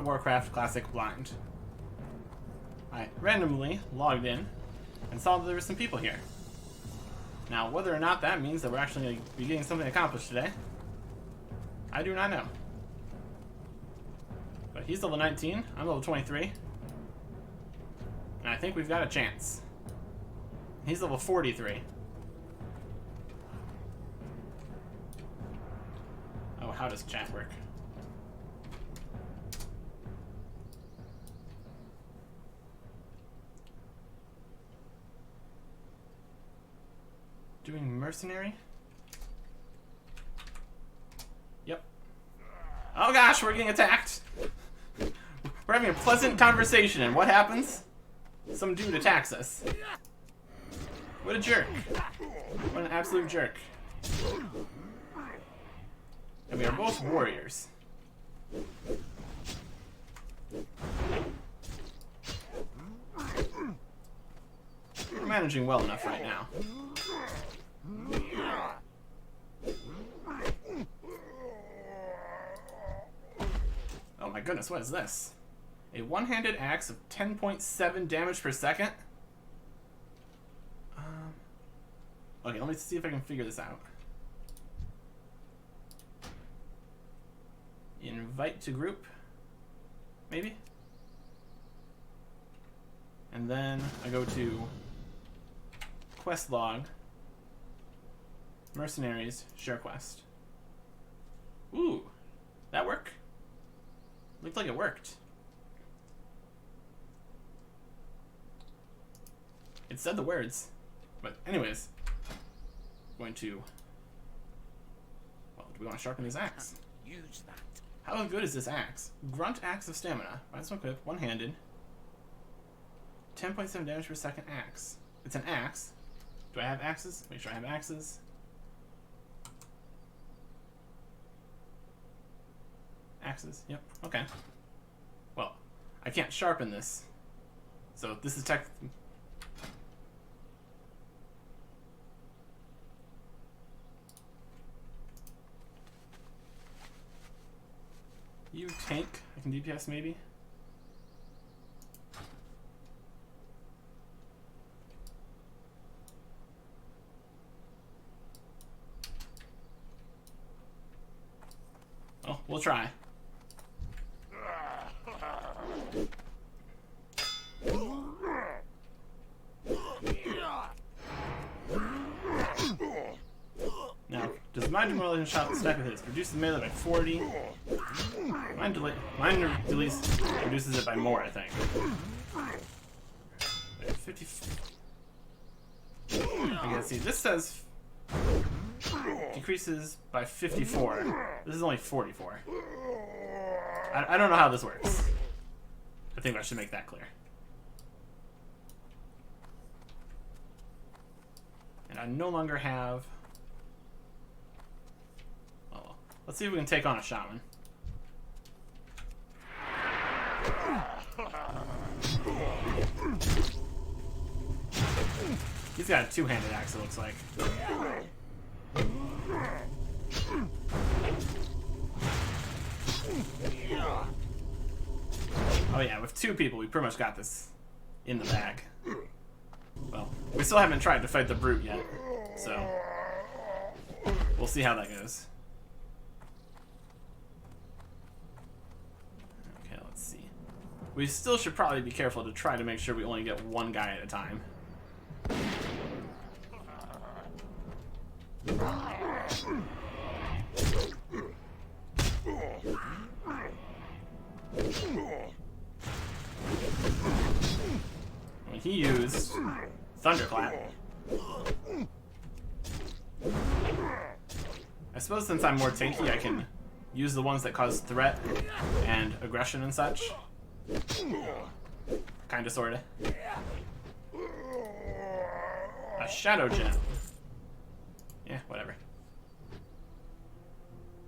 Warcraft Classic blind. I randomly logged in and saw that there were some people here. Now, whether or not that means that we're actually going to be getting something accomplished today, I do not know. But he's level 19, I'm level 23. And I think we've got a chance. He's level 43. Oh, how does chat work? Doing mercenary? Yep. Oh gosh, we're getting attacked! We're having a pleasant conversation, and what happens? Some dude attacks us. What a jerk. What an absolute jerk. And we are both warriors. We're managing well enough right now. Oh my goodness, what is this? A one-handed axe of 10.7 damage per second? Okay, let me see if I can figure this out. Invite to group? Maybe? And then I go to quest log, mercenaries, share quest. Ooh, that work? Looked like it worked. It said the words, but anyways, going to. Well, do we want to sharpen his axe? Use that. How good is this axe? Grunt axe of stamina. Might equip, one-handed. 10.7 damage per second axe. It's an axe. Do I have axes? Make sure I have axes. Axes, yep, okay. Well, I can't sharpen this. So this is tech. You tank? I can DPS maybe? Oh, we'll try. Now, does my demolition shot stack with his? Reduce the melee by 40. Mine reduces it by more, I think. 50. Okay, see, this says decreases by 54. This is only 44. I don't know how this works. I think I should make that clear. And I no longer have. Oh, well. Let's see if we can take on a shaman. He's got a two-handed axe, it looks like. Oh yeah, with two people, we pretty much got this in the bag. Well, we still haven't tried to fight the brute yet, so we'll see how that goes. Okay, let's see. We still should probably be careful to try to make sure we only get one guy at a time. When he used Thunderclap, I suppose since I'm more tanky, I can use the ones that cause threat and aggression and such. Kinda, sorta. A Shadow Gem. Yeah, whatever.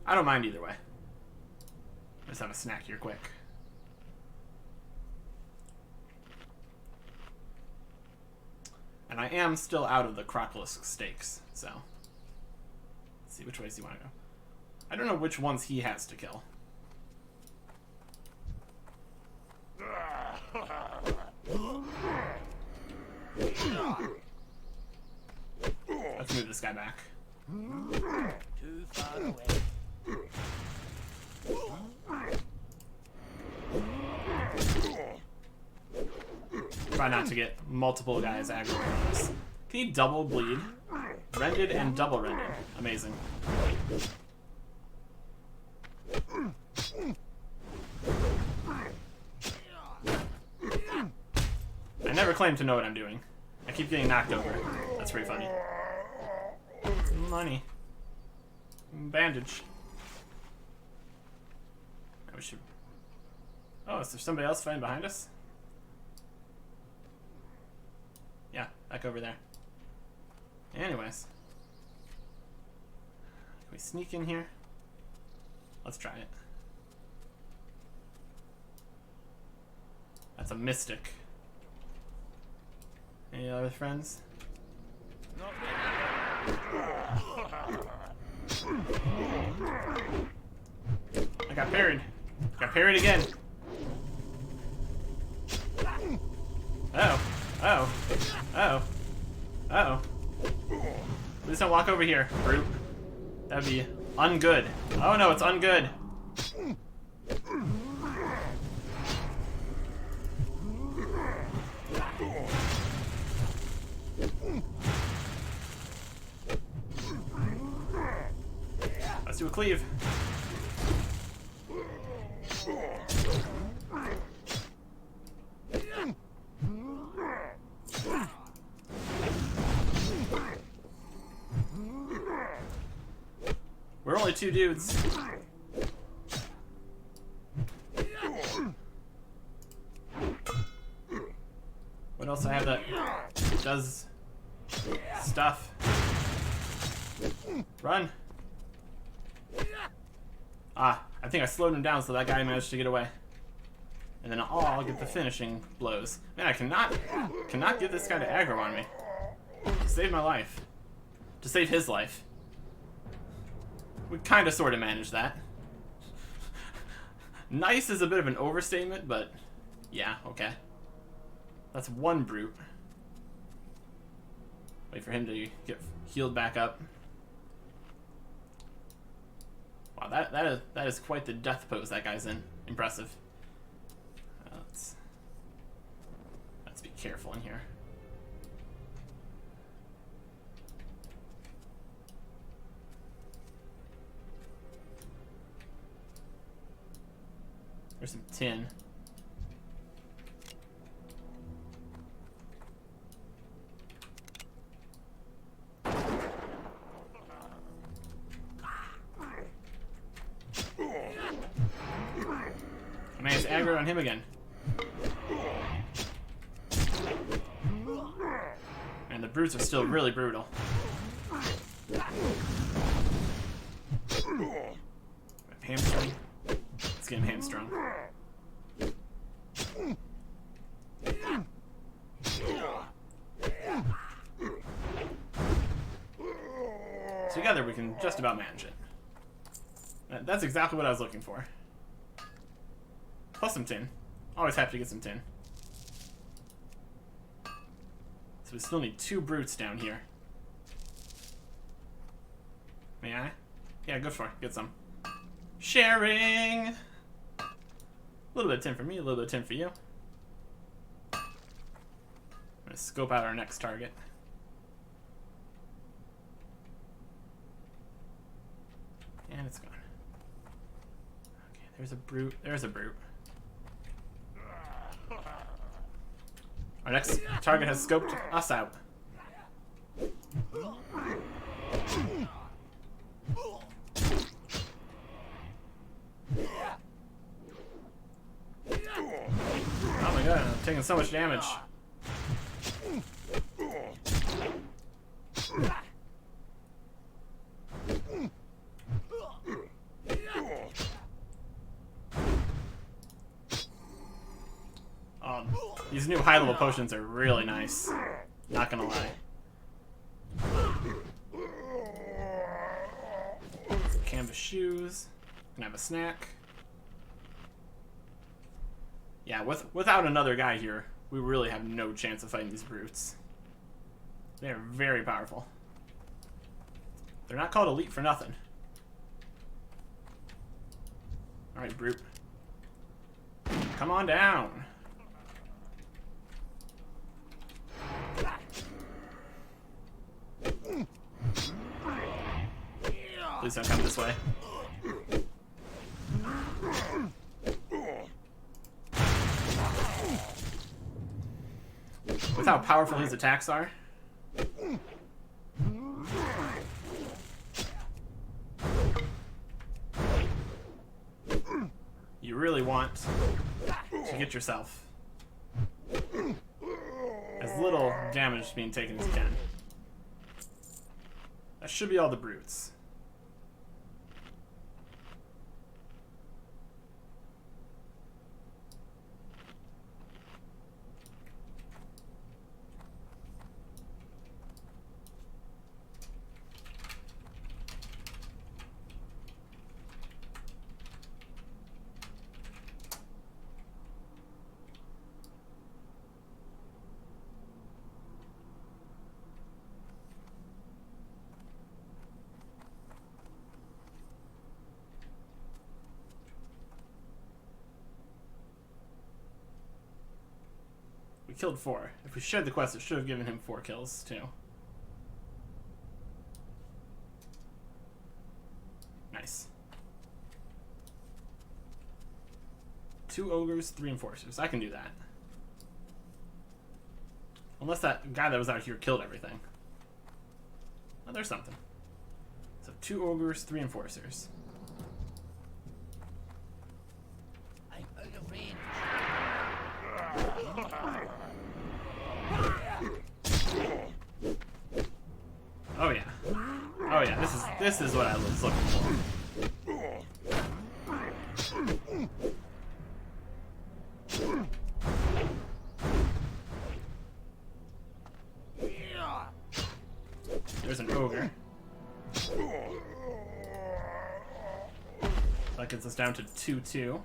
I don't mind either way. Just have a snack here quick. And I am still out of the Crocolisk stakes, so let's see which ways you want to go. I don't know which ones he has to kill. Let's move this guy back. Too far away. Try not to get multiple guys aggro on us. Can he double bleed? Rended and double rended. Amazing. I never claim to know what I'm doing. I keep getting knocked over. That's pretty funny. Money. Bandage. We should... Oh, is there somebody else fighting behind us? Yeah, back over there. Anyways. Can we sneak in here? Let's try it. That's a mystic. Any other friends? I got parried. Got parried again. Oh. Oh. Oh. Oh. Please don't walk over here, brute. That'd be ungood. Oh no, it's ungood. Let's do a cleave. We're only two dudes. What else I have that does stuff? Run. Ah, I think I slowed him down so that guy managed to get away. And then I'll get the finishing blows. Man, I cannot get this guy to aggro on me. To save my life. To save his life. We kind of sort of managed that. Nice is a bit of an overstatement, but yeah, okay. That's one brute. Wait for him to get healed back up. Wow, that is quite the death pose that guy's in. Impressive. Let's be careful in here. There's some tin. I managed to aggro on him again. And the brutes are still really brutal. Hamstring. Let's get him hamstrung. Together we can just about manage it. That's exactly what I was looking for. Plus some tin. Always happy to get some tin. So we still need two brutes down here. May I? Yeah, go for it. Get some. Sharing! A little bit of tin for me, a little bit of tin for you. I'm gonna scope out our next target. And it's gone. Okay, there's a brute. There's a brute. Our next target has scoped us out. Oh my god, I'm taking so much damage. These new high-level potions are really nice. Not gonna lie. Some canvas shoes. Can I have a snack? Yeah, without another guy here, we really have no chance of fighting these brutes. They are very powerful. They're not called elite for nothing. Alright, brute. Come on down. Please don't come this way. With how powerful his attacks are. You really want to get yourself as little damage being taken as you can. That should be all the brutes. We killed 4. If we shared the quest, it should have given him 4 kills, too. Nice. 2 ogres, 3 enforcers. I can do that. Unless that guy that was out here killed everything. Oh, there's something. So 2 ogres, 3 enforcers. I'm out of range. Oh yeah. Oh yeah, this is what I was looking for. There's an ogre. That gets us down to 2-2.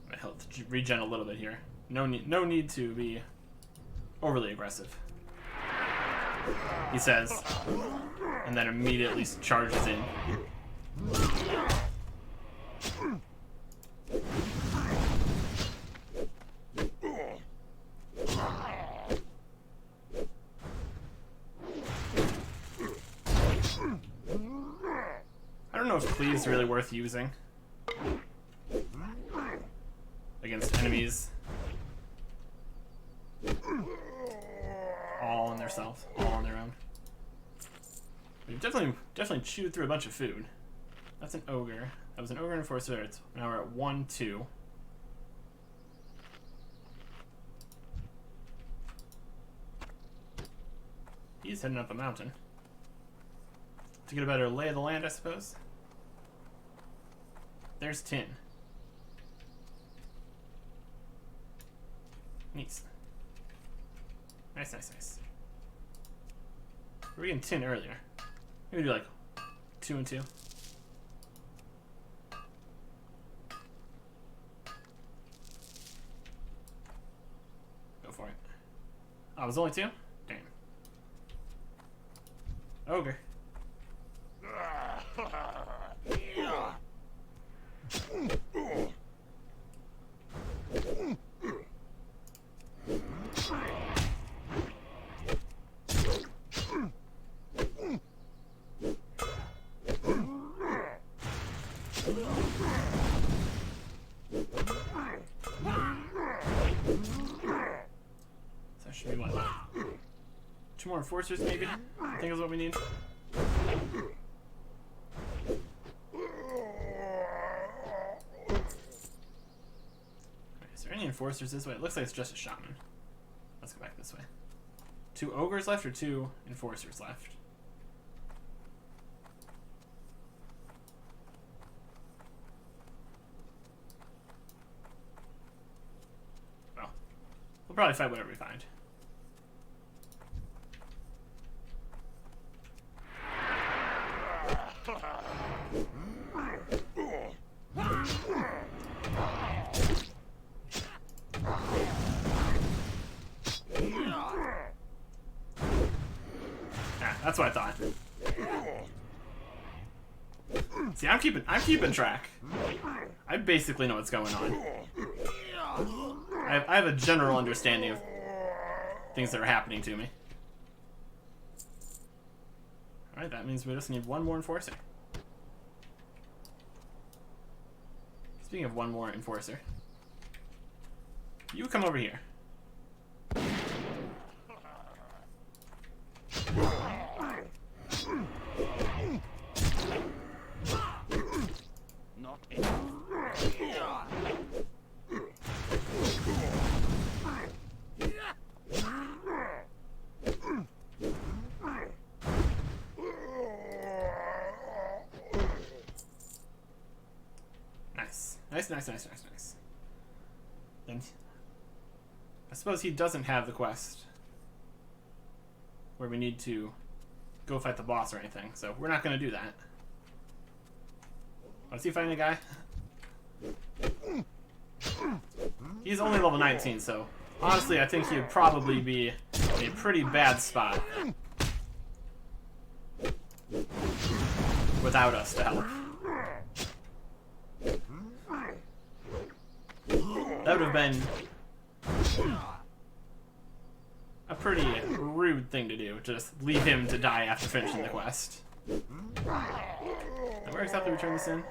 My health regen a little bit here. No need to be overly aggressive. He says, and then immediately charges in. I don't know if cleave's really worth using against enemies all on their self, all on their own. We've definitely chewed through a bunch of food. That's an ogre. That was an ogre and enforcer. Now we're at 1-2. He's heading up a mountain to get a better lay of the land, I suppose. There's tin. Nice. Nice, nice, nice. We were getting tin earlier. Maybe do like 2 and 2. Go for it. Oh, it was only 2? Damn. Ogre. That should be what? 2 more enforcers, maybe? I think is what we need. Is there any enforcers this way? It looks like it's just a shaman. Let's go back this way. 2 ogres left or 2 enforcers left? Well, we'll probably fight whatever we find. That's what I thought. See, I'm keeping track. I basically know what's going on. I have a general understanding of things that are happening to me. Alright, that means we just need one more enforcer. Speaking of one more enforcer, you come over here. Not enough. Nice. Then I suppose he doesn't have the quest where we need to go fight the boss or anything, so we're not going to do that. Oh, is he fighting a guy? He's only level 19, so honestly I think he would probably be in a pretty bad spot without us to help. That would have been a pretty rude thing to do, just leave him to die after finishing the quest. Now where exactly return this in?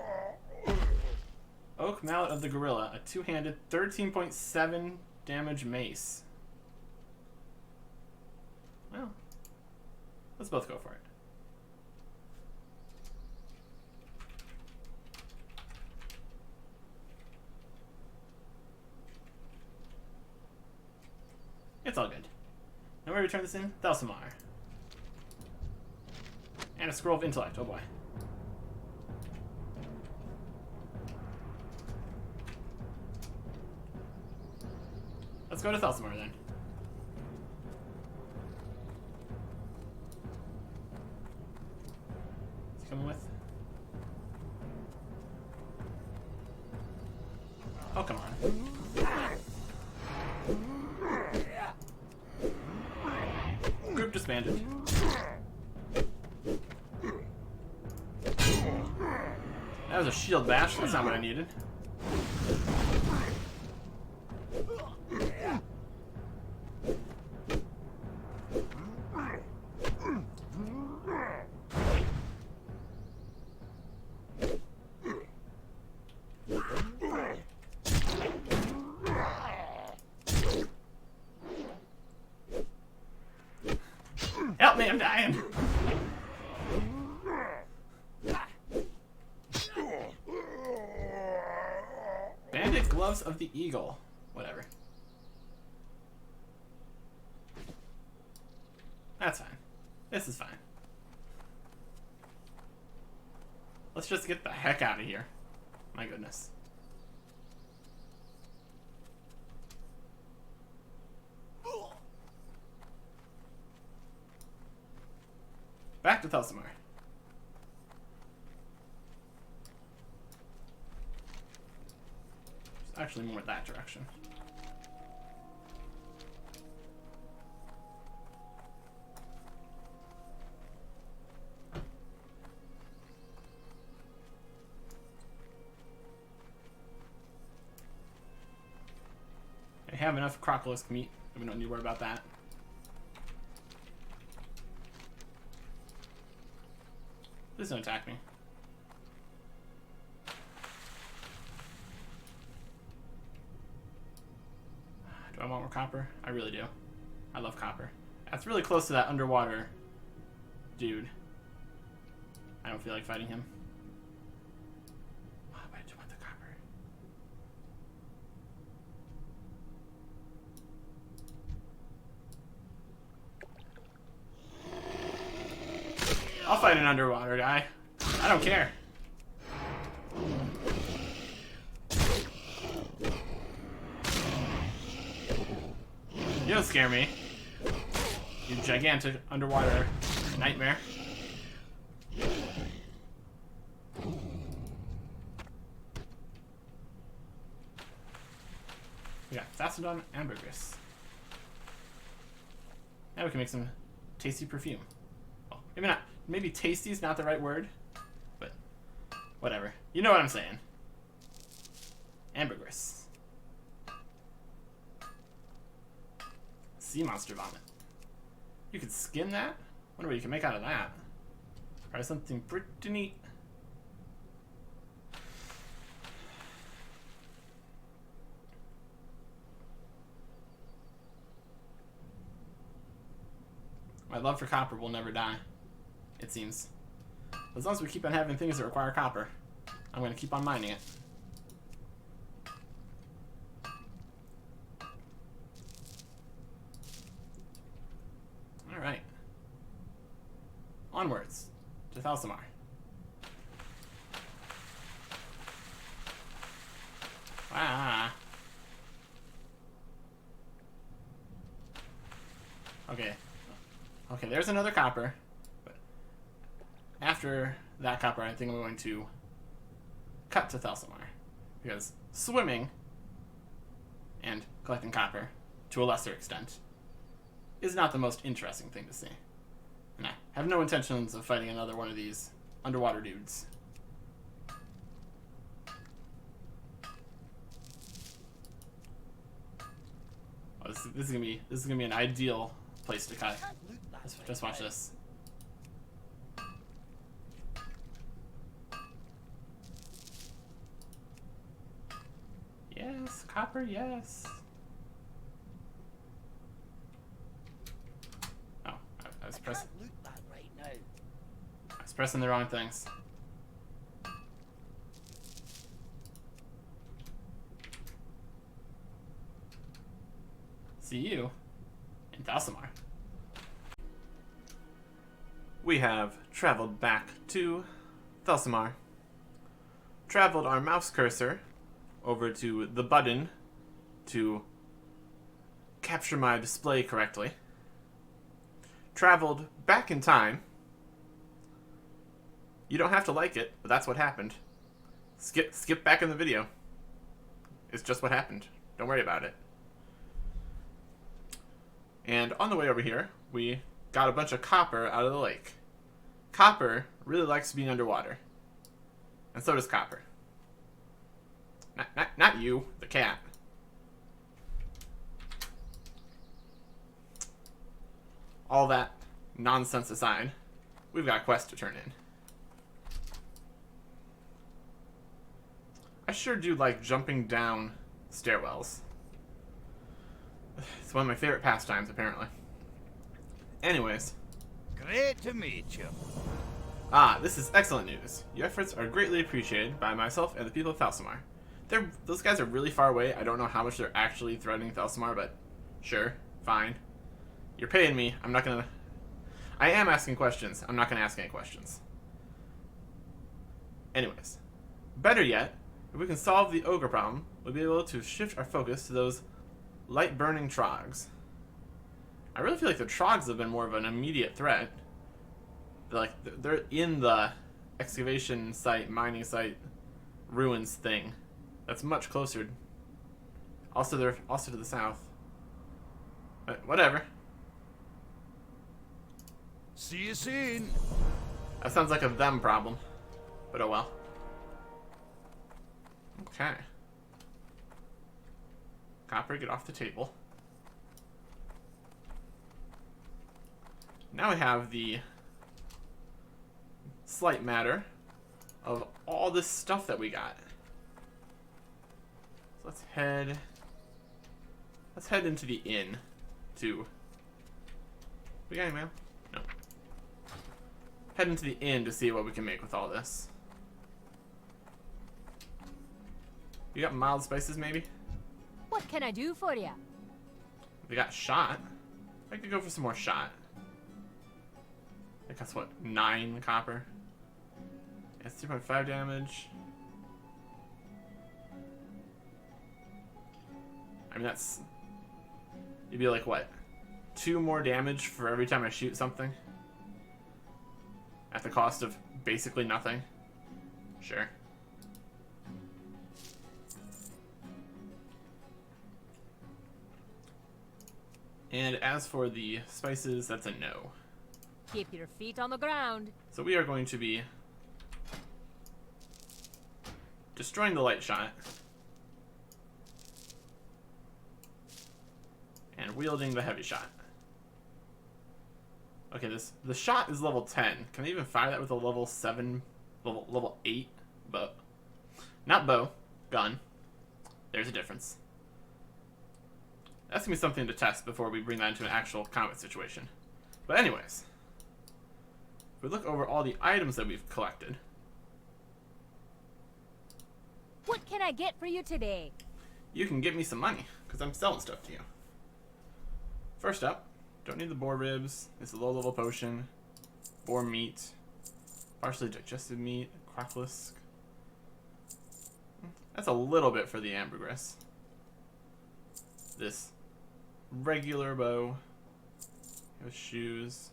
Oak Mallet of the Gorilla, a two-handed 13.7 damage mace. Well, let's both go for it. It's all good. Now where do we turn this in? Thalsamar. And a Scroll of Intellect, oh boy. Let's go to Thalsamar then. What's he coming with? Oh, come on. Group disbanded. That was a shield bash. That's not what I needed. Help me, I'm dying. Bandit Gloves of the Eagle. Whatever. That's fine. This is fine. Let's just get the heck out of here. My goodness. Back to Thalsamar. It's actually more that direction. I have enough crocolisk meat, and we don't need to worry about that. Please don't attack me. Do I want more copper? I really do. I love copper. That's really close to that underwater dude. I don't feel like fighting him. Oh, but I do want the copper. I'll fight an underwater guy. I don't care. You don't scare me. You gigantic underwater nightmare. We got Thassadon Ambergris. Now we can make some tasty perfume. Oh, Maybe not. Maybe tasty is not the right word, but whatever. You know what I'm saying. Ambergris. Sea monster vomit. You could skin that? Wonder what you can make out of that. Probably something pretty neat. My love for copper will never die, it seems. As long as we keep on having things that require copper, I'm going to keep on mining it. Alright. Onwards to Thalsamar. Ah. Okay. Okay, there's another copper. But after that copper, I think I'm going to cut to Thalsamar. Because swimming and collecting copper, to a lesser extent, is not the most interesting thing to see. And I have no intentions of fighting another one of these underwater dudes. Oh, this is gonna be an ideal place to cut. Just watch this. Yes, copper, yes. Oh, I was pressing. I was pressing the wrong things. See you in Thalsamar. We have traveled back to Thalsamar. Traveled our mouse cursor over to the button to capture my display correctly. Traveled back in time. You don't have to like it, but that's what happened. Skip back in the video. It's just what happened. Don't worry about it. And on the way over here, we got a bunch of copper out of the lake. Copper really likes being underwater. And so does copper. Not you, the cat. All that nonsense aside, we've got a quest to turn in. I sure do like jumping down stairwells. It's one of my favorite pastimes, apparently. Anyways. Great to meet you. Ah, this is excellent news. Your efforts are greatly appreciated by myself and the people of Thalsamar. Those guys are really far away. I don't know how much they're actually threatening Thalsamar, but sure, fine. You're paying me. I'm not gonna... I am asking questions. I'm not gonna ask any questions. Anyways. Better yet, if we can solve the ogre problem, we'll be able to shift our focus to those light-burning trogs. I really feel like the trogs have been more of an immediate threat. They're in the excavation site, mining site, ruins thing. That's much closer. Also, they're also to the south. But whatever. See you soon. That sounds like a them problem. But oh well. Okay. Copper, get off the table. Now we have the slight matter of all this stuff that we got. So let's head into the inn to... We got any mail? No. Head into the inn to see what we can make with all this. You got mild spices, maybe? What can I do for you? We got shot. I could go for some more shot. I think that's what, 9 copper? It's 3.5 damage. I mean, that's... It'd be like, what? 2 more damage for every time I shoot something? At the cost of basically nothing? Sure. And as for the spices, that's a no. Keep your feet on the ground. So we are going to be destroying the light shot and wielding the heavy shot. Okay, the shot is level 10. Can I even fire that with a level 7, level 8 bow? Not bow, gun. There's a difference. That's gonna be something to test before we bring that into an actual combat situation. But anyways, if we look over all the items that we've collected. What can I get for you today? You can give me some money, because I'm selling stuff to you. First up, don't need the boar ribs. It's a low-level potion. Boar meat. Partially digested meat. Quafflisk. That's a little bit for the ambergris. This regular bow. With shoes.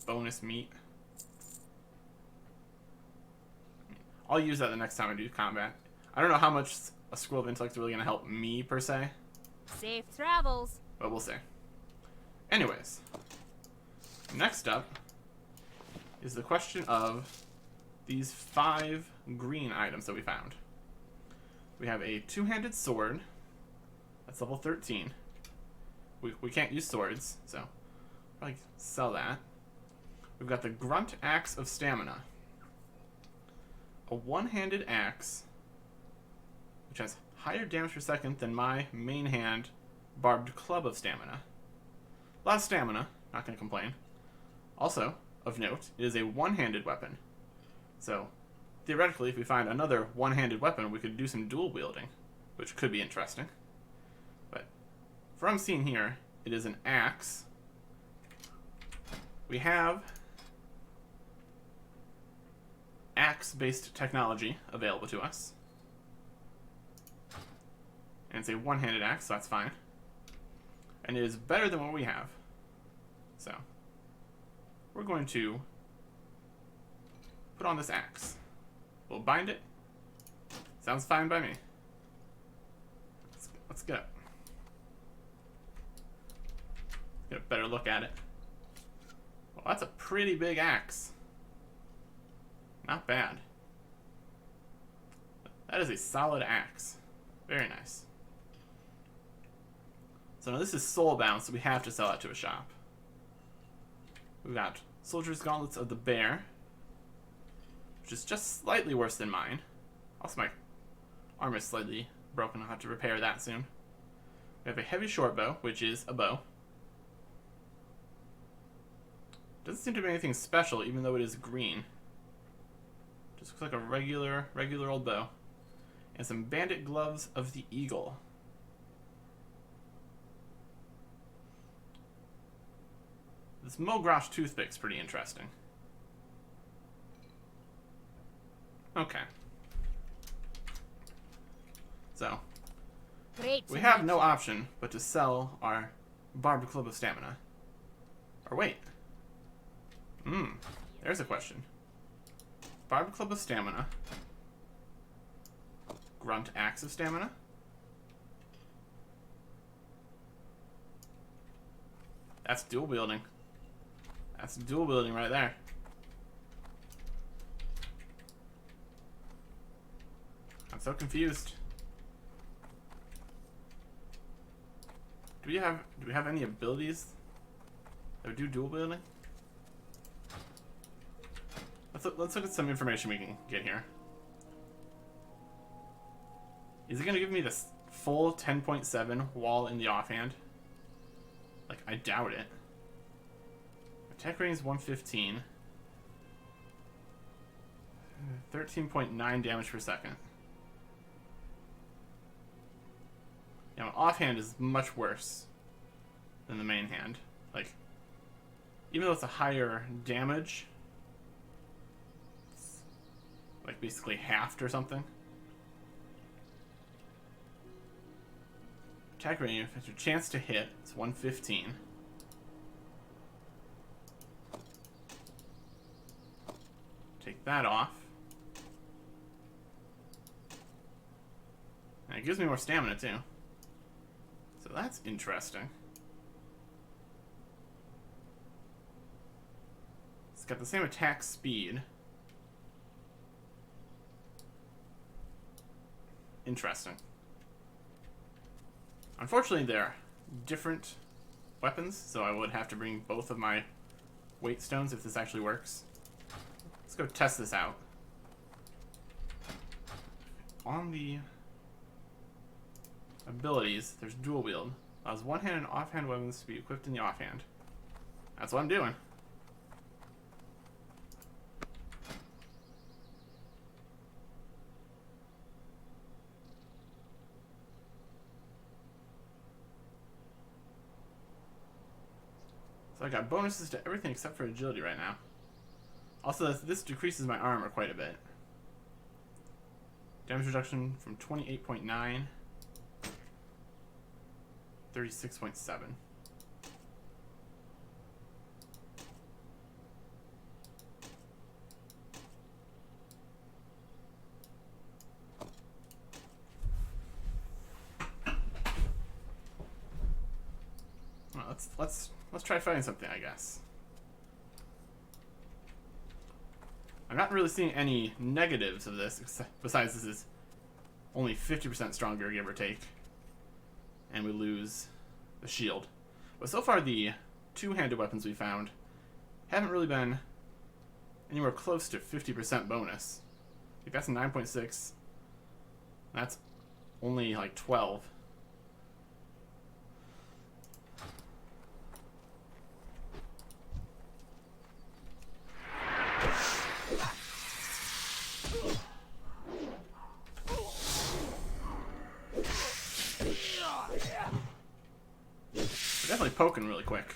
Bonus meat. I'll use that the next time I do combat. I don't know how much a scroll of intellect is really going to help me, per se. Safe travels. But we'll see. Anyways. Next up is the question of these 5 green items that we found. We have a 2-handed sword. That's level 13. We can't use swords, so probably sell that. We've got the Grunt Axe of Stamina. A 1-handed axe, which has higher damage per second than my main hand Barbed Club of Stamina. A lot of stamina, not going to complain. Also, of note, it is a 1-handed weapon. So, theoretically, if we find another 1-handed weapon, we could do some dual wielding, which could be interesting. But, from what I'm seeing here, it is an axe. We have axe-based technology available to us. And it's a 1-handed axe, so that's fine. And it is better than what we have. So, we're going to put on this axe. We'll bind it. Sounds fine by me. Let's go. Get a better look at it. Well, that's a pretty big axe. Not bad. That is a solid axe. Very nice. So now this is soulbound, so we have to sell it to a shop. We've got Soldier's Gauntlets of the Bear, which is just slightly worse than mine. Also, my armor is slightly broken. I'll have to repair that soon. We have a Heavy Short Bow, which is a bow. Doesn't seem to be anything special, even though it is green. Just looks like a regular old bow. And some Bandit Gloves of the Eagle. This Mogrosh toothpick's pretty interesting. Okay. So, Great. we have no option but to sell our Barbed Club of Stamina. Or wait. There's a question. Barbed Club of Stamina. Grunt Axe of Stamina. That's dual wielding. That's dual wielding right there. I'm so confused. Do we have any abilities that would do dual wielding? Let's look at some information we can get here. Is it going to give me this full 10.7 wall in the offhand? Like, I doubt it. Attack rating is 115. 13.9 damage per second. Yeah, my offhand is much worse than the main hand. Like, even though it's a higher damage, it's like basically halved or something. Attack rating, if it's your chance to hit, it's 115. Take that off. And it gives me more stamina too. So that's interesting. got the same attack speed. Interesting. Unfortunately, they're different weapons, so I would have to bring both of my weight stones if this actually works. Let's go test this out. On the abilities, there's dual wield. Allows one-hand and offhand weapons to be equipped in the offhand. That's what I'm doing. So I got bonuses to everything except for agility right now. Also, this decreases my armor quite a bit. Damage reduction from 28.9, 36.7. Well, let's try fighting something, I guess. I'm not really seeing any negatives of this, besides this is only 50% stronger, give or take. And we lose the shield. But so far, the two-handed weapons we found haven't really been anywhere close to 50% bonus. Like that's a 9.6. That's only like 12. Definitely poking really quick.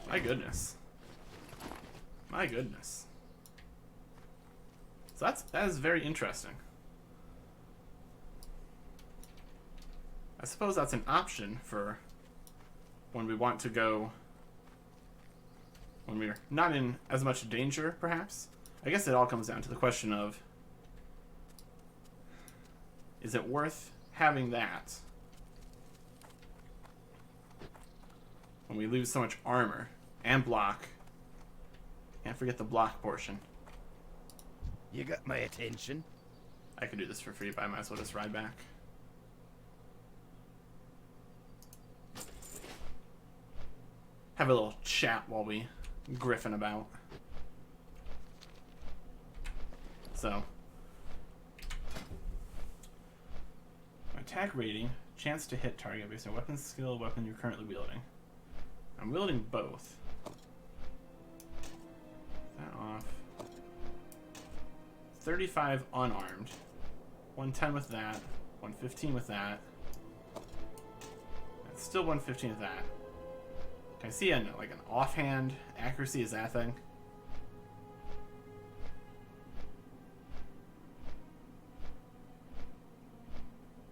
My goodness. My goodness. So that is very interesting. I suppose that's an option for when we want to go, when we're not in as much danger, perhaps. I guess it all comes down to the question of, is it worth having that when we lose so much armor and block? Can't forget the block portion. You got my attention. I could do this for free, but I might as well just ride back. Have a little chat while we griffin about. So, attack rating, chance to hit target based on weapon skill, weapon you're currently wielding. I'm wielding both. That off. 35 unarmed. 110 with that. 115 with that. That's still 115 with that. Can I see like an offhand accuracy? Is that a thing?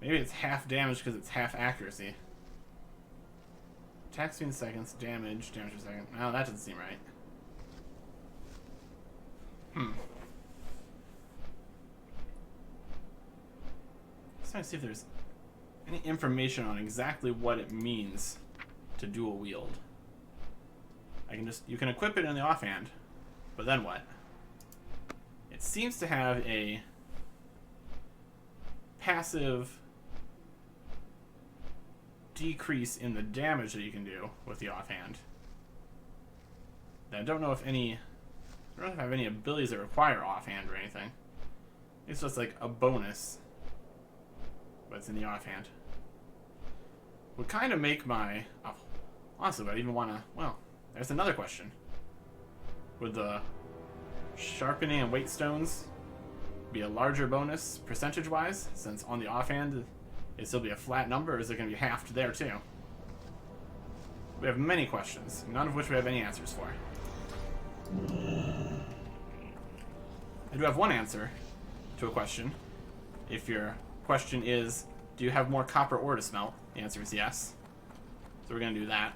Maybe it's half damage because it's half accuracy. Attack speed in seconds, damage per second. No, that doesn't seem right. Just trying to see if there's any information on exactly what it means to dual wield. You can equip it in the offhand, but then what? It seems to have a passive decrease in the damage that you can do with the offhand. I don't know if I have any abilities that require offhand or anything. It's just like a bonus, but it's in the offhand. Would kind of make my... Oh, honestly, would I even want to... Well, there's another question. Would the sharpening and weight stones be a larger bonus percentage-wise, since on the offhand it'd still be a flat number, or is it going to be halved there too? We have many questions, none of which we have any answers for. I do have one answer to a question. If your question is, do you have more copper ore to smelt? The answer is yes. So we're going to do that.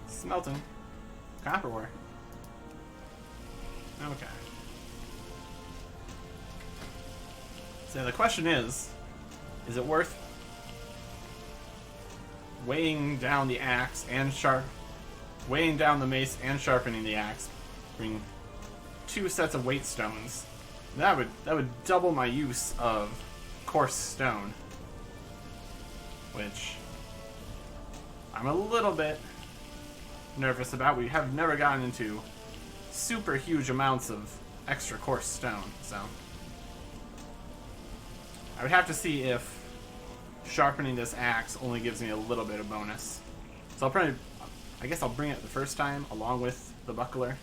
Smelting. Copper ore. Okay. So the question is it worth weighing down the axe and weighing down the mace and sharpening the axe, bring 2 sets of weight stones? That would double my use of coarse stone, which I'm a little bit nervous about. We have never gotten into super huge amounts of extra coarse stone, so I would have to see if sharpening this axe only gives me a little bit of bonus. So I guess I'll bring it the first time along with the buckler,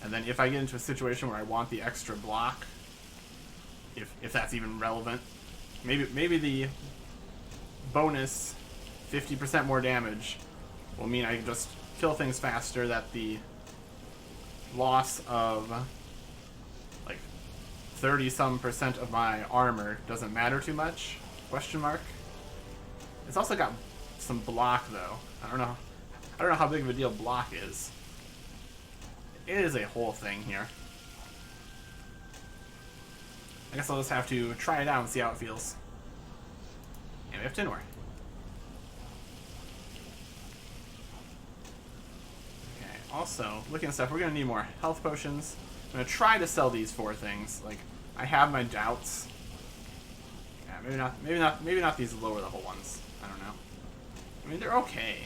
and then if I get into a situation where I want the extra block, if that's even relevant, maybe the bonus 50% more damage will mean I can just kill things faster, that the loss of like 30-some% of my armor doesn't matter too much? Question mark. It's also got some block though. I don't know how big of a deal block is. It is a whole thing here. I guess I'll just have to try it out and see how it feels. And we have tin ore. Okay, also, looking at stuff, we're gonna need more health potions. I'm gonna try to sell these 4 things. Like, I have my doubts. Yeah, maybe not these lower level ones. I don't know. I mean, they're okay.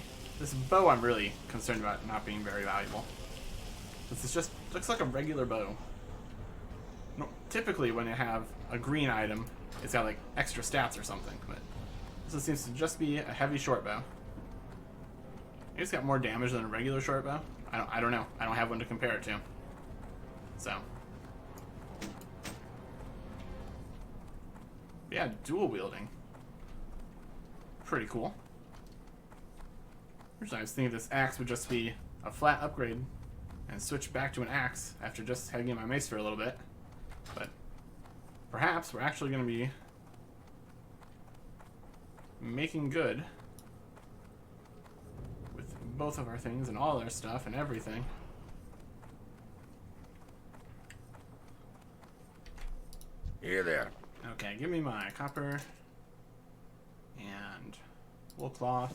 This bow I'm really concerned about not being very valuable. This is just looks like a regular bow. No, typically when you have a green item, it's got like extra stats or something, but this seems to just be a heavy short bow. It's got more damage than a regular short bow. I don't know. I don't have one to compare it to. So yeah, dual wielding. Pretty cool. Originally I was thinking this axe would just be a flat upgrade and switch back to an axe after just hanging my mace for a little bit. But perhaps we're actually going to be making good with both of our things and all our stuff and everything. Here there. Okay, give me my copper and wool cloth,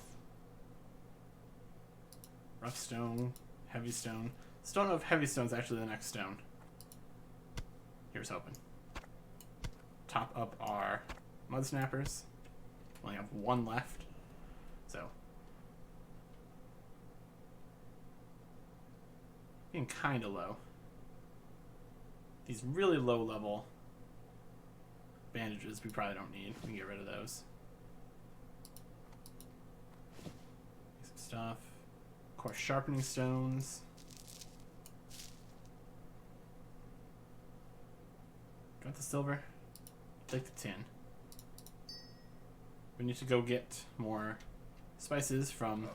rough stone, heavy stone. Stone of heavy stone is actually the next stone. Here's hoping. Top up our mud snappers. We only have 1 left, so getting kind of low. These really low level bandages we probably don't need. We can get rid of those. Some stuff. Of course, sharpening stones. Got the silver. Take the tin. We need to go get more spices from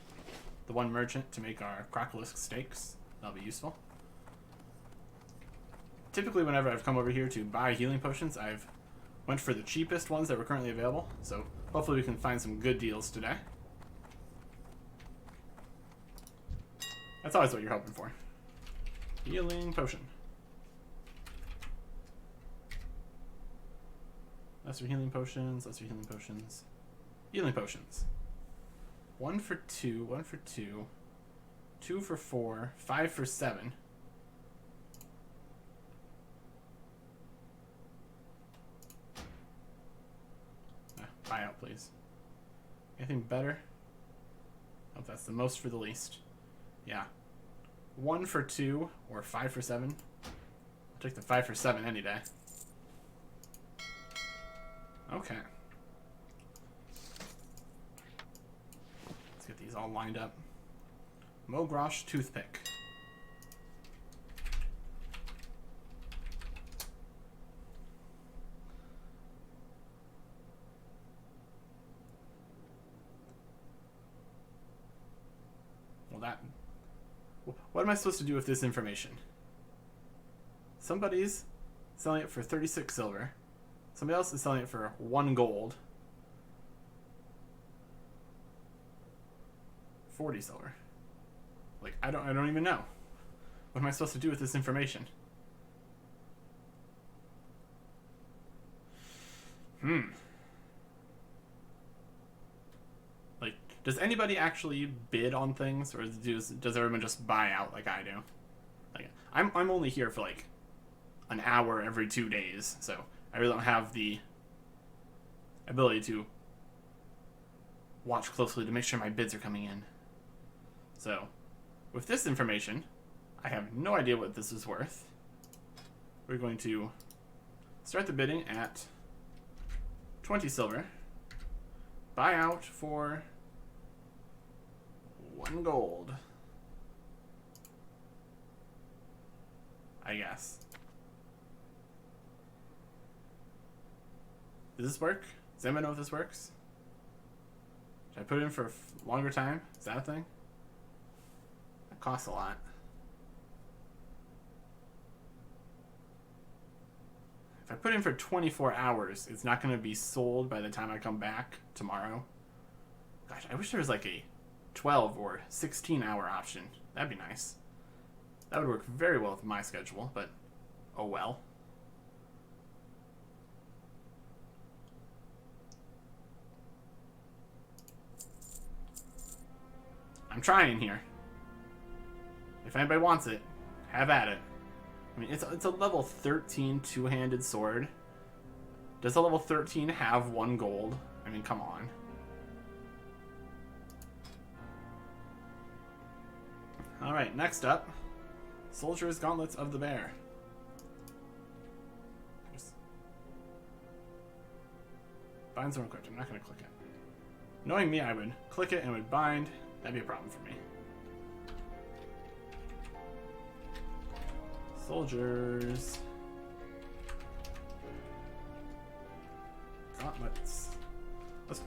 the one merchant to make our crocolisk steaks. That'll be useful. Typically, whenever I've come over here to buy healing potions, I've went for the cheapest ones that were currently available. So hopefully we can find some good deals today. That's always what you're hoping for. Healing potion. Lesser healing potions, lesser healing potions. Healing potions. 1 for 2, 1 for 2. 2 for 4, 5 for 7. Buy out, please. Anything better? Oh, that's the most for the least. Yeah. 1 for 2 or 5 for 7. I'll take the 5 for 7 any day. Okay. Let's get these all lined up. Mogrosh toothpick. What am I supposed to do with this information? Somebody's selling it for 36 silver. Somebody else is selling it for 1 gold. 40 silver. Like, I don't even know. What am I supposed to do with this information? Like, does anybody actually bid on things, or does everyone just buy out like I do? Like, I'm only here for like an hour every 2 days, so I really don't have the ability to watch closely to make sure my bids are coming in. So, with this information, I have no idea what this is worth. We're going to start the bidding at 20 silver. Buy out for 1 gold. I guess. Does this work? Does anyone know if this works? Should I put it in for a longer time? Is that a thing? That costs a lot. If I put in for 24 hours, it's not going to be sold by the time I come back tomorrow. Gosh, I wish there was like a 12 or 16 hour option. That'd be nice. That would work very well with my schedule, but oh well. I'm trying here. If anybody wants it, have at it. I mean, it's a level 13 two-handed sword. Does a level 13 have 1 gold? I mean, come on. Alright, next up. Soldier's Gauntlets of the Bear. Just bind zone equipped. I'm not going to click it. Knowing me, I would click it and it would bind. That'd be a problem for me. Soldiers. Gauntlets.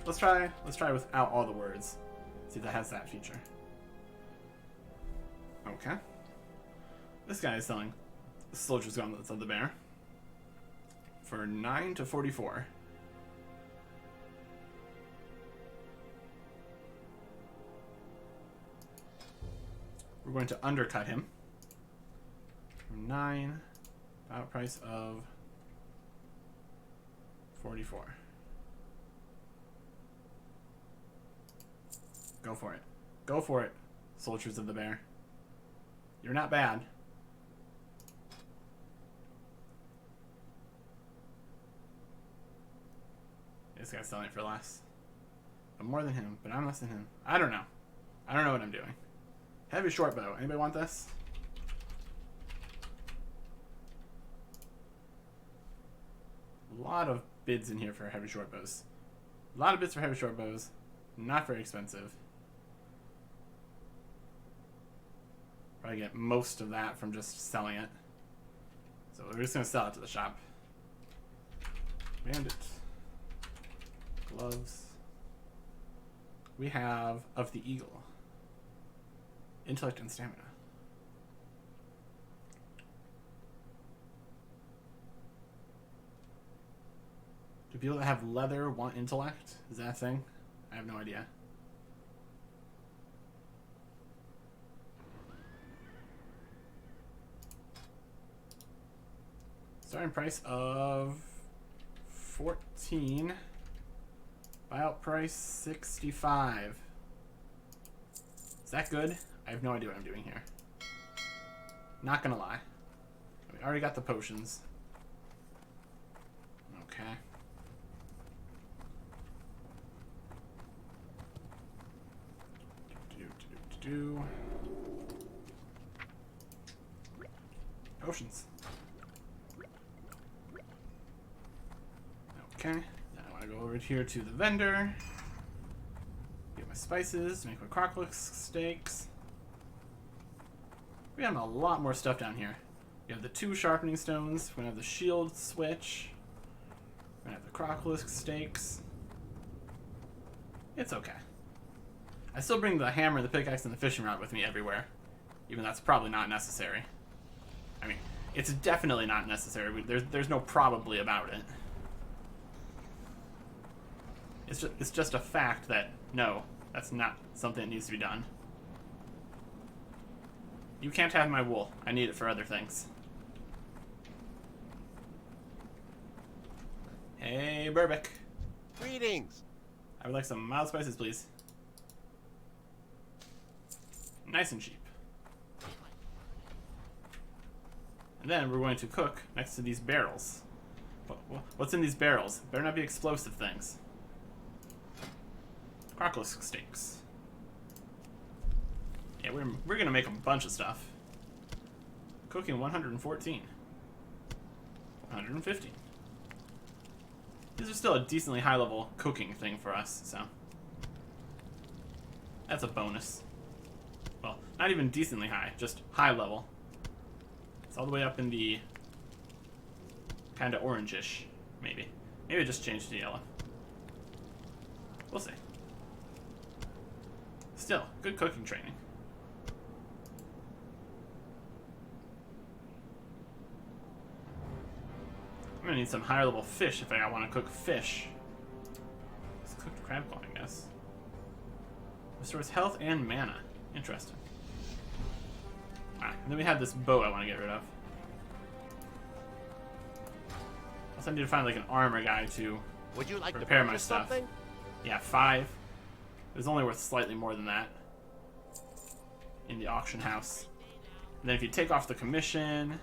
Let's try without all the words. See if that has that feature. Okay. This guy is selling Soldier's Gauntlets of the Bear for 9 to 44. We're going to undercut him. 9, about price of 44. Go for it. Go for it, Soldiers of the Bear. You're not bad. This guy's selling it for less. I'm more than him, but I'm less than him. I don't know. I don't know what I'm doing. Heavy short bow. Anybody want this? A lot of bids in here for heavy short bows. A lot of bids for heavy short bows. Not very expensive. Probably get most of that from just selling it. So we're just going to sell it to the shop. Bandit. Gloves. We have of the eagle. Intellect and stamina. Do people that have leather want intellect? Is that a thing? I have no idea. Starting price of 14. Buyout price 65. Is that good? I have no idea what I'm doing here. Not gonna lie. We already got the potions. Okay. Potions. Okay. Now I want to go over here to the vendor. Get my spices, make my crocklix steaks. We have a lot more stuff down here. We have the 2 sharpening stones. We're going to have the shield switch. We're going to have the crocklix steaks. It's okay. I still bring the hammer, the pickaxe, and the fishing rod with me everywhere. Even though that's probably not necessary. I mean, it's definitely not necessary. There's no probably about it. It's just a fact that, no, that's not something that needs to be done. You can't have my wool. I need it for other things. Hey, Burbick. Greetings. I would like some mild spices, please. Nice and cheap. And then we're going to cook next to these barrels. What's in these barrels? Better not be explosive things. Crocolisk steaks. Yeah, we're gonna make a bunch of stuff. Cooking 114. 115. These are still a decently high level cooking thing for us, so that's a bonus. Well, not even decently high, just high level. It's all the way up in the kind of orangish, maybe. Maybe just change to yellow. We'll see. Still, good cooking training. I'm gonna need some higher level fish if I want to cook fish. It's cooked crab claw, I guess. Restores health and mana. Interesting. Alright, and then we have this bow I want to get rid of. Also, I need to find like an armor guy to Would you like repair to my purchase stuff. something? Yeah, 5. It was only worth slightly more than that in the auction house. And then if you take off the commission,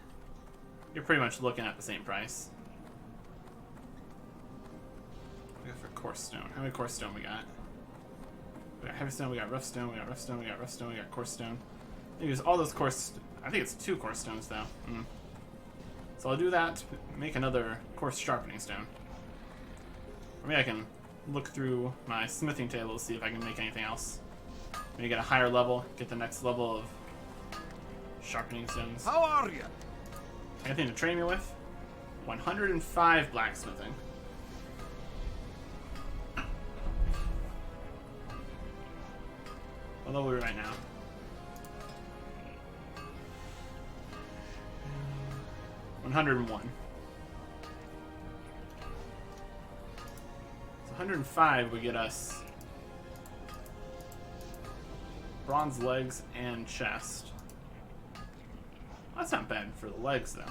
you're pretty much looking at the same price. We go for coarse stone. How many coarse stone we got? We got heavy stone, we got rough stone, we got rough stone, we got rough stone, we got coarse stone. I use all those coarse. I think it's 2 coarse stones though. So I'll do that. Make another coarse sharpening stone. Or maybe I can look through my smithing table to see if I can make anything else. Maybe get a higher level, get the next level of sharpening stones. How are you? Anything to train me with? 105 blacksmithing. What level are we right now? 101. So 105 would get us bronze legs and chest. That's not bad for the legs, though.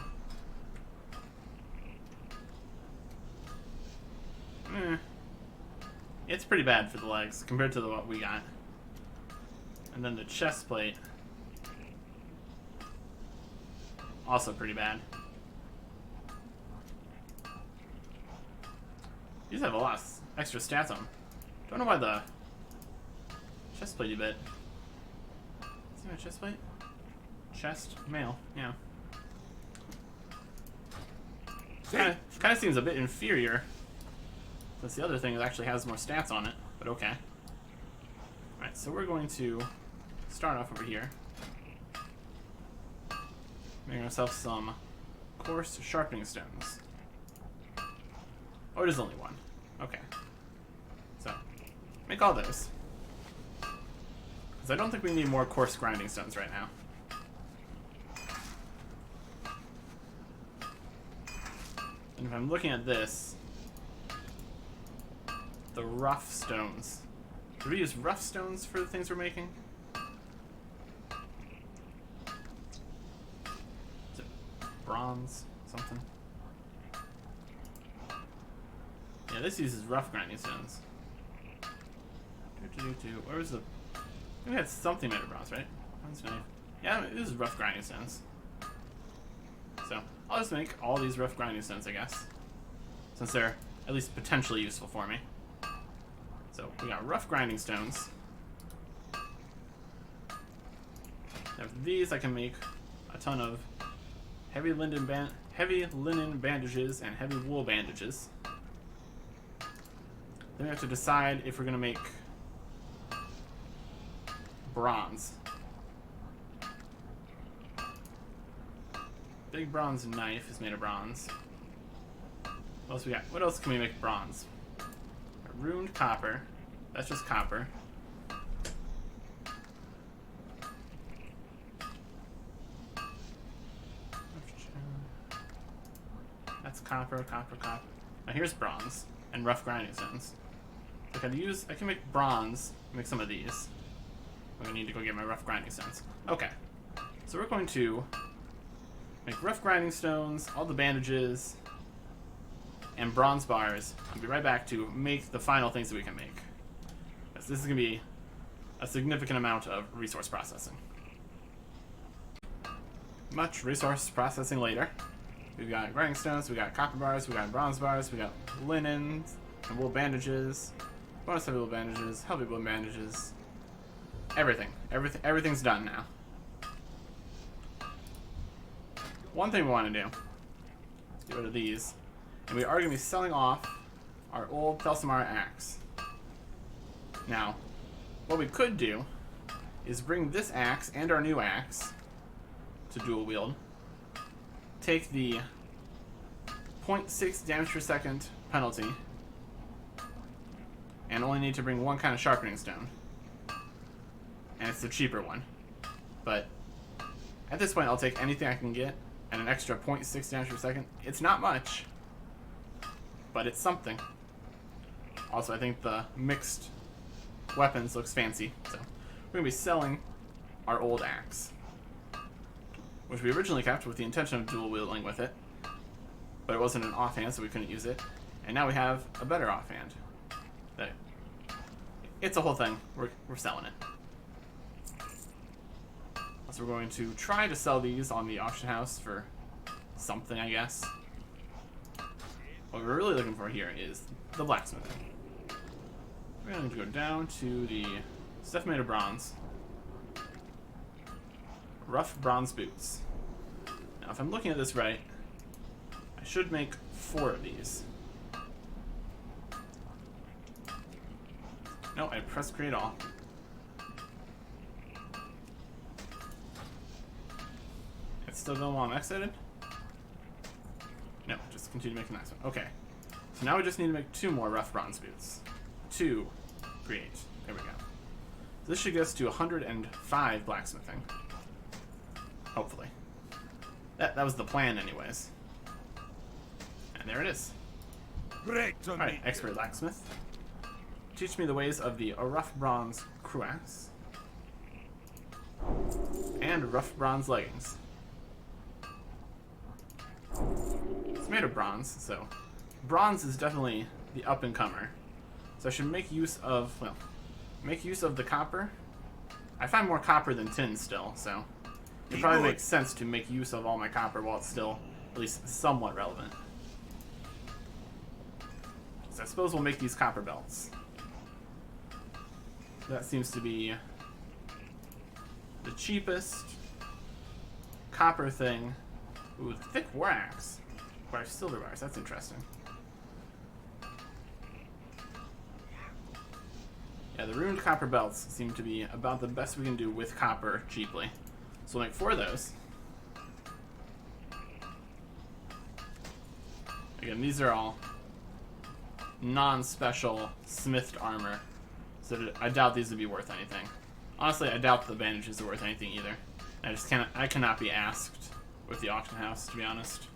It's pretty bad for the legs compared to what we got. And then the chest plate, also pretty bad. These have a lot of extra stats on them. Don't know why the chest plate a bit. See my chest plate? Chest, mail, yeah. Kind of seems a bit inferior, since the other thing actually has more stats on it, but okay. Alright, so we're going to start off over here. Making ourselves some coarse sharpening stones. Oh, it is only 1. Okay. So, make all those. Because I don't think we need more coarse grinding stones right now. And if I'm looking at this, the rough stones. Do we use rough stones for the things we're making? Is it bronze? Something? Yeah, this uses rough grinding stones. Where was the... We had something made of bronze, right? Bronze knife. Yeah, this is rough grinding stones. So, I'll just make all these rough grinding stones, I guess. Since they're at least potentially useful for me. So, we got rough grinding stones. Now, with these, I can make a ton of heavy linen bandages and heavy wool bandages. Then we have to decide if we're going to make bronze. Big bronze knife is made of bronze. What else we got? What else can we make bronze? Ruined copper. That's just copper. That's copper, copper, copper. Now here's bronze and rough grinding stones. I can make bronze, make some of these. I'm gonna need to go get my rough grinding stones. Okay. So we're going to make rough grinding stones, all the bandages, and bronze bars. I'll be right back to make the final things that we can make. This is going to be a significant amount of resource processing. Much resource processing later. We've got grinding stones, we got copper bars, we got bronze bars, we got linens, and wool bandages, bonus heavy wool bandages, heavy wool bandages, everything. Everything's done now. One thing we want to do is get rid of these, and we are going to be selling off our old Thelsamara axe. Now, what we could do is bring this axe and our new axe to dual wield. Take the 0.6 damage per second penalty, and only need to bring one kind of sharpening stone. And it's the cheaper one. But at this point, I'll take anything I can get, and an extra 0.6 damage per second. It's not much, but it's something. Also, I think the mixed weapons looks fancy, so we're going to be selling our old axe, which we originally kept with the intention of dual wielding with it, but it wasn't an offhand, so we couldn't use it. And now we have a better offhand. It's a whole thing. We're selling it. So we're going to try to sell these on the auction house for something, I guess. What we're really looking for here is the blacksmithing. We're going to go down to the stuff made of bronze. Rough bronze boots. Now, if I'm looking at this right, I should make 4 of these. No, I pressed create all. It's still going while I'm exited? No, just continue making the next one. Okay. So now we just need to make 2 more rough bronze boots. 2. Create. There we go. So this should get us to 105 blacksmithing. Hopefully. That was the plan anyways. And there it is. Great. Alright, expert blacksmith. Teach me the ways of the rough bronze cuirass. And rough bronze leggings. It's made of bronze, so bronze is definitely the up-and-comer. So I should make use of, well, make use of the copper. I find more copper than tin still, so it probably makes sense to make use of all my copper while it's still at least somewhat relevant. So I suppose we'll make these copper belts. That seems to be the cheapest copper thing. Ooh, thick war axe. Requires silver bars. That's interesting. Yeah, the ruined copper belts seem to be about the best we can do with copper cheaply. So we'll make 4 of those. Again, these are all non-special smithed armor, so I doubt these would be worth anything. Honestly, I doubt the bandages are worth anything either. I cannot be asked with the auction house, to be honest.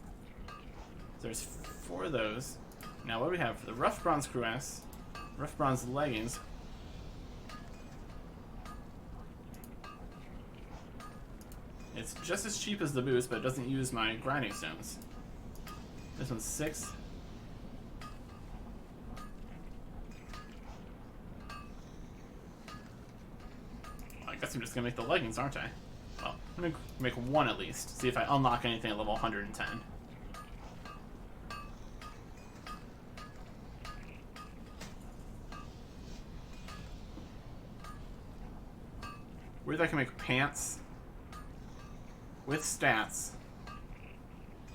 So there's 4 of those. Now what do we have for the rough bronze cuirass, rough bronze leggings? It's just as cheap as the boots, but it doesn't use my grinding stones. This one's 6. Well, I guess I'm just gonna make the leggings, aren't I? Well, I'm gonna make 1 at least. See if I unlock anything at level 110. Weird that I can make pants with stats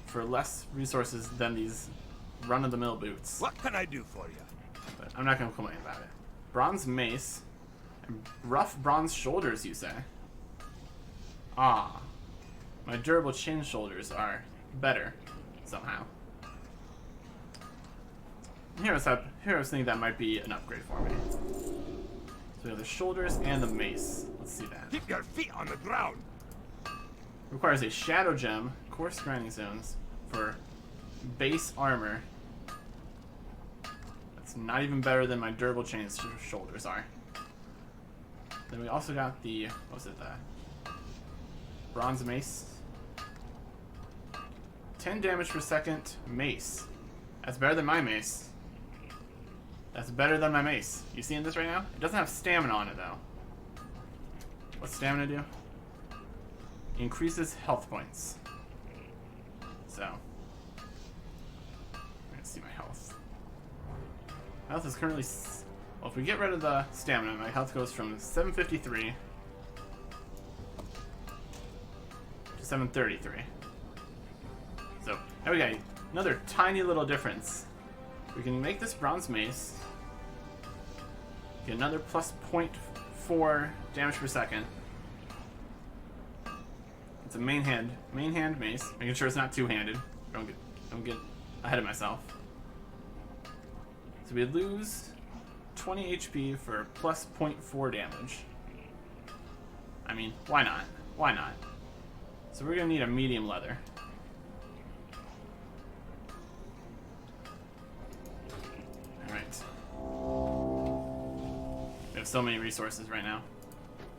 for less resources than these run-of-the-mill boots. What can I do for you? But I'm not going to complain about it. Bronze mace and rough bronze shoulders, you say? Ah, my durable chin shoulders are better somehow. Here I was thinking that might be an upgrade for me. So we have the shoulders and the mace. Let's see that. Keep your feet on the ground. Requires a shadow gem, coarse grinding stones for base armor. That's not even better than my durable chains shoulders are. Then we also got the, what was it, the Bronze mace. 10 damage per second mace. That's better than my mace. That's better than my mace. You seeing this right now? It doesn't have stamina on it though. What's stamina do? Increases health points. So, let's see my health. My health is currently... Well, if we get rid of the stamina, my health goes from 753 to 733. So, now we got another tiny little difference. We can make this bronze mace. Get another plus 0.4 damage per second. It's a main hand mace. Making sure it's not two-handed. Don't get ahead of myself. So we lose 20 HP for plus 0.4 damage. I mean, why not? Why not? So we're gonna need a medium leather. Alright. We have so many resources right now.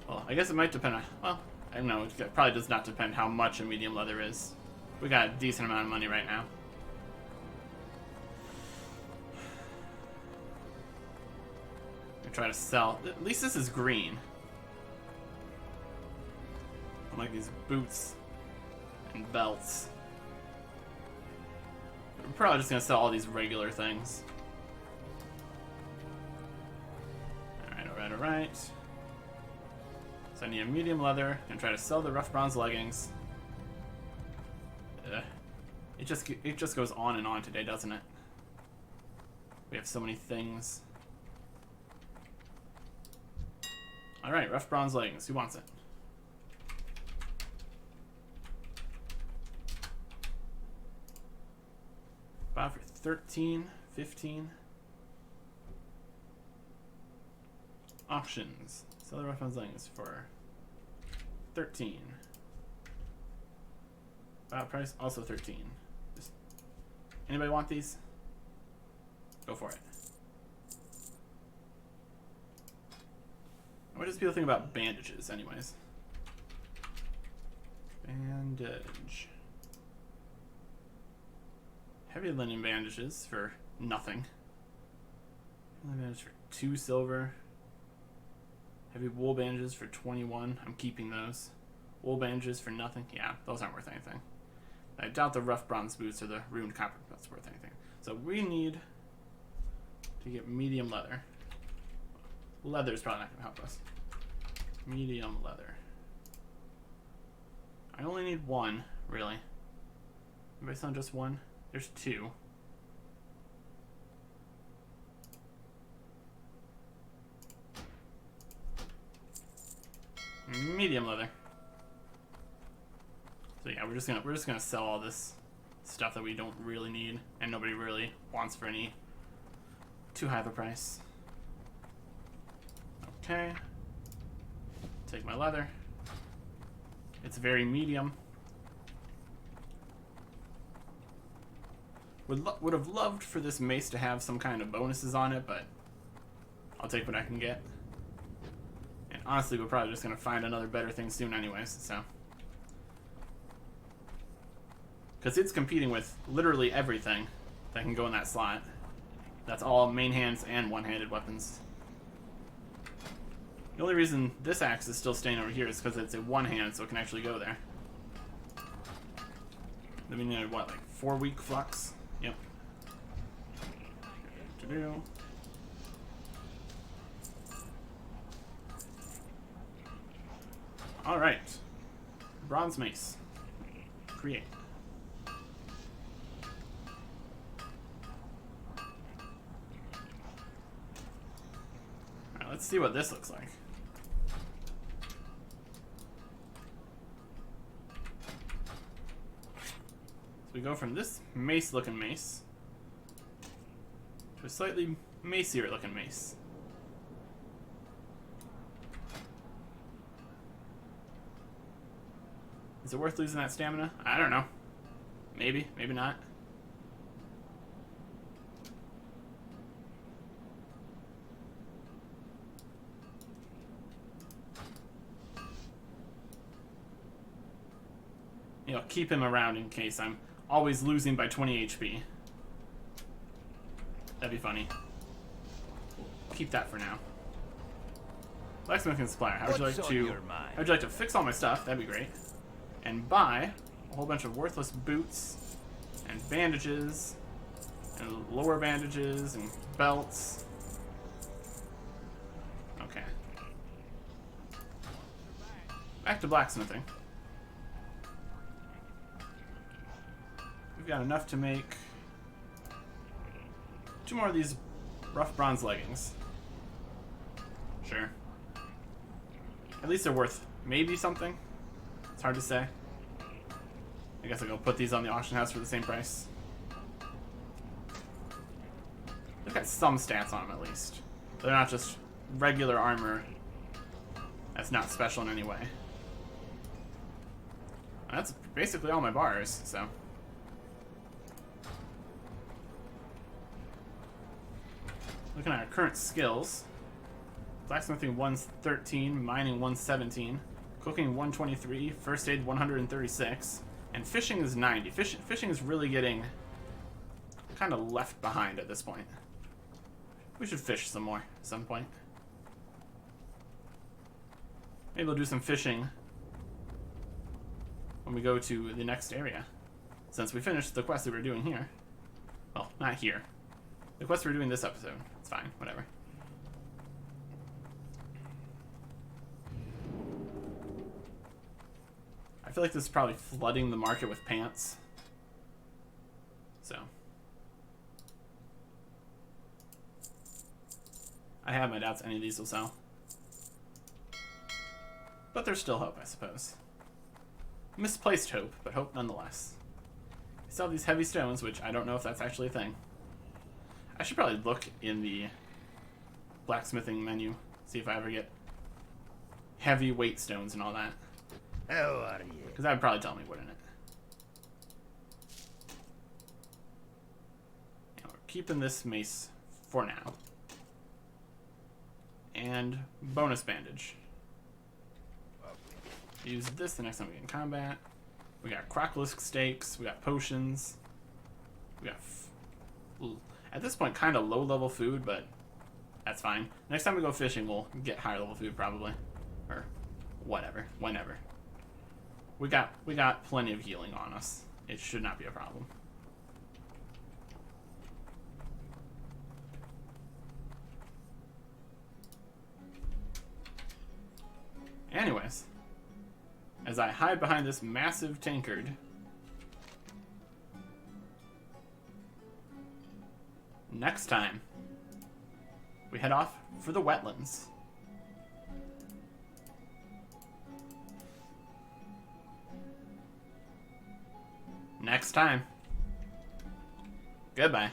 Well, I guess it might depend on... Well, I don't know. It probably does not depend how much a medium leather is. We got a decent amount of money right now. We try to sell... At least this is green. Unlike these boots and belts. We're probably just going to sell all these regular things. Alright. So I need a medium leather and try to sell the rough bronze leggings. It just goes on and on today, doesn't it? We have so many things. Alright, rough bronze leggings. Who wants it? About for 13, 15. Auctions. Sell the rough bronze leggings for 13. About price also 13. Just anybody want these? Go for it. What does people think about bandages, anyways? Bandage. Heavy linen bandages for nothing. Linen bandage for 2 silver. Heavy wool bandages for 21. I'm keeping those. Wool bandages for nothing. Yeah, those aren't worth anything. I doubt the rough bronze boots or the ruined copper boots worth anything. So we need to get medium leather. Leather is probably not going to help us. Medium leather. I only need 1, really. Anybody selling just 1? There's 2. Medium leather. So yeah, we're just gonna sell all this stuff that we don't really need and nobody really wants for any too high of a price. Okay. Take my leather. It's very medium. Would have loved for this mace to have some kind of bonuses on it, but I'll take what I can get. And honestly, we're probably just gonna find another better thing soon anyways, so. Because it's competing with literally everything that can go in that slot. That's all main hands and one-handed weapons. The only reason this axe is still staying over here is because it's a one-hand, so it can actually go there. Then we need, what, like 4-week flux? Yep. To-do. Alright. Bronze mace. Create. Alright, let's see what this looks like. So we go from this mace-looking mace to a slightly macier-looking mace. Is it worth losing that stamina? I don't know. Maybe, maybe not. You know, keep him around in case I'm always losing by 20 HP. That'd be funny. Keep that for now. Blacksmithing supplier. How would you like to fix all my stuff? That'd be great. And buy a whole bunch of worthless boots and bandages and lower bandages and belts. Okay. Back to blacksmithing. We've got enough to make 2 more of these rough bronze leggings. Sure. At least they're worth maybe something. It's hard to say. I guess I'll go put these on the auction house for the same price. They've got some stats on them at least. They're not just regular armor that's not special in any way. And that's basically all my bars, so. Looking at our current skills. Blacksmithing 113, mining 117, cooking 123, first aid 136, and fishing is 90. Fishing is really getting kind of left behind at this point. We should fish some more at some point. Maybe we'll do some fishing when we go to the next area, since we finished the quest that we're doing here. Well, not here. The quest we're doing this episode. It's fine, whatever. I feel like this is probably flooding the market with pants. So. I have my doubts any of these will sell. But there's still hope, I suppose. Misplaced hope, but hope nonetheless. We still have these heavy stones, which I don't know if that's actually a thing. I should probably look in the blacksmithing menu, see if I ever get heavy weight stones and all that. How are you? Because that would probably tell me, wouldn't it? And we're keeping this mace for now. And bonus bandage. Use this the next time we get in combat. We got crocolisk steaks. We got potions. We got... at this point, kind of low-level food, but that's fine. Next time we go fishing, we'll get higher-level food, probably. Or whatever. Whenever. We got plenty of healing on us. It should not be a problem. Anyways, as I hide behind this massive tankard, next time we head off for the wetlands. Next time. Goodbye.